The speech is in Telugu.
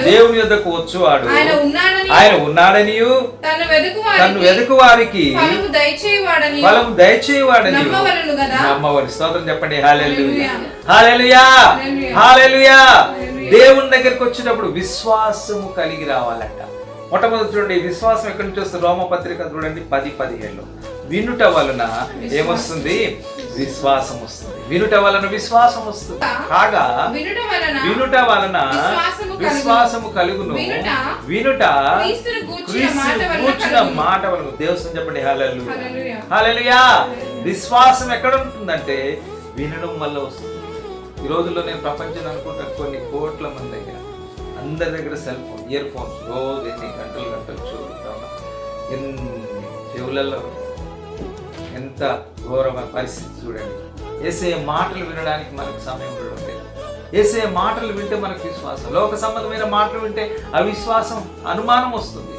దేవుని యొద్దకు వచ్చువాడు ఆయన ఉన్నాడనియు తన్ను వెదుకు వారికి ఫలము దయచేయువాడని నమ్మవలెను. స్తోత్రం చెప్పండి. హల్లెలూయా, హల్లెలూయా, హల్లెలూయా. దేవుని దగ్గరికి వచ్చినప్పుడు విశ్వాసము కలిగి రావాలంట. మొట్టమొదటి చూడండి, విశ్వాసం ఎక్కడి నుంచి వస్తుంది? రోమపత్రిక చూడండి 10:15. వినుట వలన ఏమొస్తుంది? విశ్వాసం వస్తుంది. వినుట వలన విశ్వాసం వస్తుంది. కాగా వినుట వలన విశ్వాసము కలుగును. వినుట కూర్చున్న మాట వలన. దేవుని చెప్పండి. హల్లెలూయా, హల్లెలూయా. విశ్వాసం ఎక్కడ ఉంటుందంటే వినడం వల్ల వస్తుంది. ఈ రోజుల్లో నేను ప్రపంచం అనుకుంటా కొన్ని కోట్ల మంది దగ్గర, అందరి దగ్గర సెల్ ఫోన్, ఇయర్ ఫోన్స్, రోజు ఎన్ని గంటలు చూడుతా ఉన్నా. ఎన్ని చెవులలో ఎంత ఘోరమైన పరిస్థితి చూడండి. యేసయ్య మాటలు వినడానికి మనకు సమయం ఉండడం లేదు. యేసయ్య మాటలు వింటే మనకు విశ్వాసం, లోక సంబంధమైన మాటలు వింటే అవిశ్వాసం, అనుమానం వస్తుంది.